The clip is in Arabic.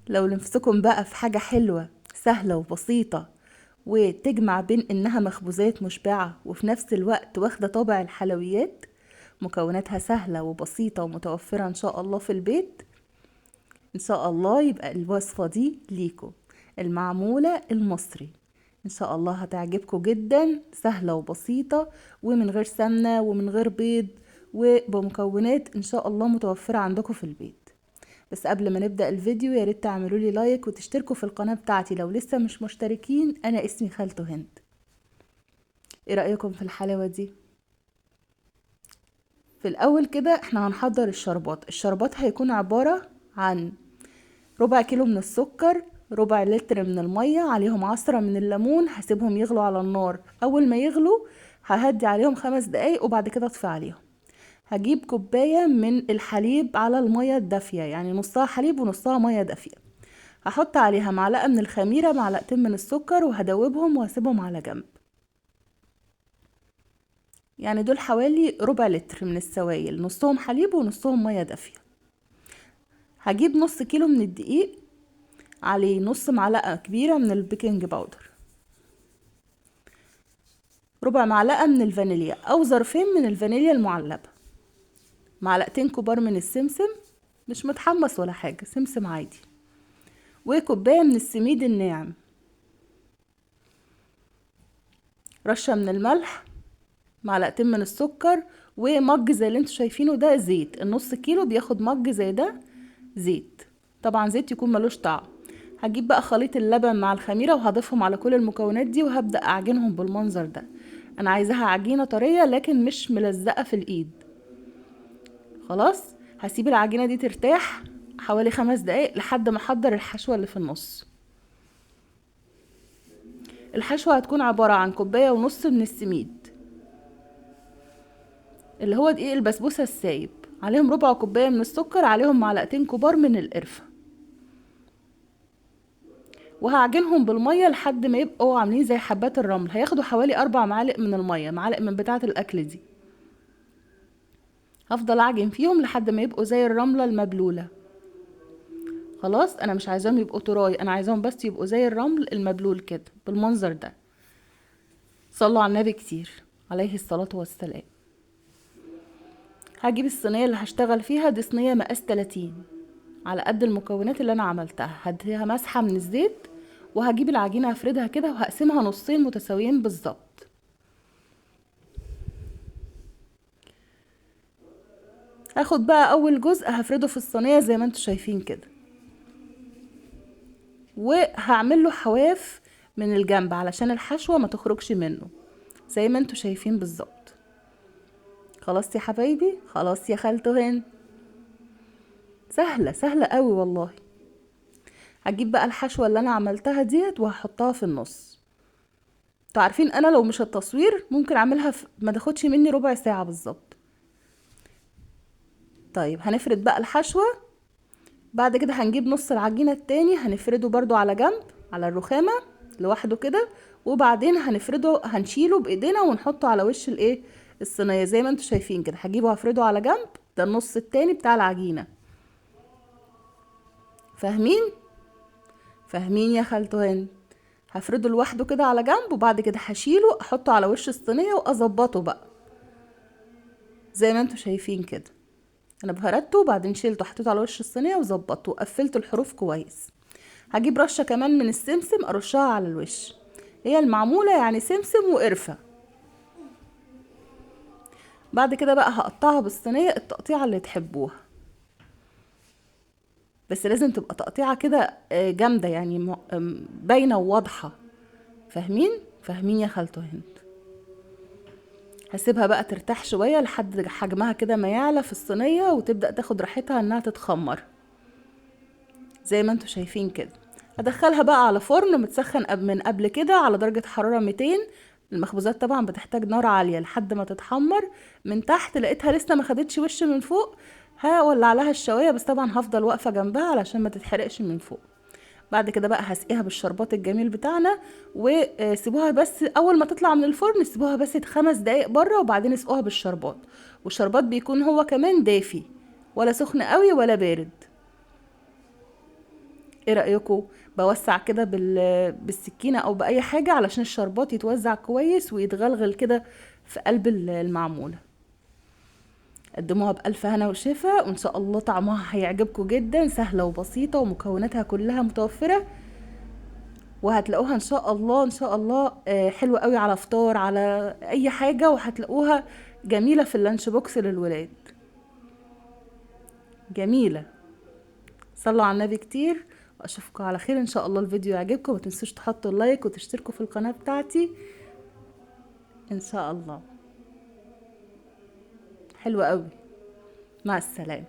لو نفسكم بقى في حاجة حلوة سهلة وبسيطة وتجمع بين انها مخبوزات مشبعة وفي نفس الوقت واخدة طابع الحلويات، مكوناتها سهلة وبسيطة ومتوفرة ان شاء الله في البيت، ان شاء الله يبقى الوصفة دي ليكم، المعمولة المصري. ان شاء الله هتعجبكم جدا، سهلة وبسيطة ومن غير سمنة ومن غير بيض، وبمكونات ان شاء الله متوفرة عندكم في البيت. بس قبل ما نبدأ الفيديو يا ريت تعملوا لي لايك وتشتركوا في القناة بتاعتي لو لسه مش مشتركين. انا اسمي خالته هند. ايه رأيكم في الحلاوة دي؟ في الاول كده احنا هنحضر الشربات هيكون عبارة عن ربع كيلو من السكر، ربع لتر من المية، عليهم عصرة من الليمون، هسيبهم يغلوا على النار. اول ما يغلوا ههدي عليهم 5 دقايق وبعد كده اطفي عليهم. هجيب كوباية من الحليب على المية الدافية، يعني نصها حليب ونصها مية دافية. هحط عليها معلقة من الخميرة، معلقتين من السكر، وهدوبهم وهسيبهم على جنب. يعني دول حوالي ربع لتر من السوائل، نصهم حليب ونصهم مية دافية. هجيب نص كيلو من الدقيق، عليه نص معلقة كبيرة من البيكنج باودر، ربع معلقة من الفانيليا أو ظرفين من الفانيليا المعلبة، معلقتين كبار من السمسم، مش متحمص ولا حاجة، سمسم عادي، وكوباية من السميد الناعم، رشة من الملح، معلقتين من السكر، ومج زي اللي انتوا شايفينه ده زيت. النص كيلو بياخد مج زي ده زيت، طبعا زيت يكون ملوش طعم. هجيب بقى خليط اللبن مع الخميرة وهضيفهم على كل المكونات دي وهبدأ أعجنهم بالمنظر ده. أنا عايزاها عجينة طرية لكن مش ملزقة في الإيد. خلاص، هسيب العجينة دي ترتاح حوالي 5 دقايق لحد ما احضر الحشوة اللي في النص. الحشوة هتكون عبارة عن كوباية ونص من السميد اللي هو دقيق البسبوسة السايب، عليهم ربع كوباية من السكر، عليهم معلقتين كبار من القرفة، وهعجنهم بالمية لحد ما يبقوا عاملين زي حبات الرمل. هياخدوا حوالي 4 معالق من المية، معالق من بتاعة الأكل دي. هفضل أعجن فيهم لحد ما يبقوا زي الرملة المبلولة. خلاص، أنا مش عايزاهم يبقوا طراي، أنا عايزاهم بس يبقوا زي الرمل المبلول كده بالمنظر ده. صلوا على النبي كتير عليه الصلاة والسلام. هجيب الصينية اللي هشتغل فيها، دي صينية مقاس 30 على قد المكونات اللي انا عملتها. هديها مسحة من الزيت وهجيب العجينة هفردها كده وهقسمها نصين متساويين بالظبط. هاخد بقى اول جزء هفرده في الصينية زي ما انتوا شايفين كده، وهعمل له حواف من الجنب علشان الحشوة ما تخرجش منه زي ما انتوا شايفين بالظبط. خلاص يا حبايبي، خلاص يا خالته هند، سهلة سهلة قوي والله. هجيب بقى الحشوة اللي انا عملتها ديت وهحطها في النص. انتوا عارفين انا لو مش التصوير ممكن اعملها ما تاخدش مني ربع ساعة بالظبط. طيب هنفرد بقى الحشوة. بعد كده هنجيب نص العجينة التاني هنفرده برضو على جنب على الرخامة لوحده كده، وبعدين هنفرده هنشيله بايدينا ونحطه على وش الايه الصينية زي ما انتوا شايفين كده. هجيبه هفرده على جنب، ده النص التاني بتاع العجينة. فاهمين؟ فاهمين يا خالته هند؟ هفرده لوحده كده على جنب، وبعد كده هشيله احطه على وش الصينية واظبطه بقى زي ما انتوا شايفين كده. انا بهرته وبعدين شيلته حطيته على وش الصينيه وظبطته وقفلت الحروف كويس. هجيب رشه كمان من السمسم ارشها على الوش، هي المعموله يعني سمسم وقرفه. بعد كده بقى هقطعها بالصينيه التقطيعه اللي تحبوها، بس لازم تبقى تقطيعه كده جامده، يعني باينه وواضحه. فاهمين؟ فاهمين يا خالته هند؟ هسيبها بقى ترتاح شويه لحد حجمها كده ما يعلى في الصينيه وتبدا تاخد راحتها انها تتخمر زي ما انتوا شايفين كده. هدخلها بقى على فرن متسخن من قبل كده على درجة حرارة 200. المخبوزات طبعا بتحتاج نار عالية لحد ما تتحمر من تحت. لقيتها لسه ما خدتش وش من فوق، هولع لها الشواية، بس طبعا هفضل واقفة جنبها علشان ما تتحرقش من فوق. بعد كده بقى هسقيها بالشربات الجميل بتاعنا، وسيبوها بس اول ما تطلع من الفرن سيبوها بس 5 دقايق بره وبعدين اسقوها بالشربات. والشربات بيكون هو كمان دافي، ولا سخن قوي ولا بارد. ايه رأيكم؟ بوسع كده بالسكينة او بأي حاجة علشان الشربات يتوزع كويس ويتغلغل كده في قلب المعمولة. قدموها بألف هنا وشفا، وإن شاء الله طعمها هيعجبكم جدا. سهلة وبسيطة ومكوناتها كلها متوفرة، وهتلاقوها إن شاء الله إن شاء الله حلوة قوي على فطار، على أي حاجة، وهتلاقوها جميلة في اللانش بوكس للولاد. جميلة. صلوا على النبي كتير، وأشوفكم على خير إن شاء الله. الفيديو يعجبكم، ما تنسوش تحطوا اللايك وتشتركوا في القناة بتاعتي إن شاء الله. حلوة قوي. مع السلامة.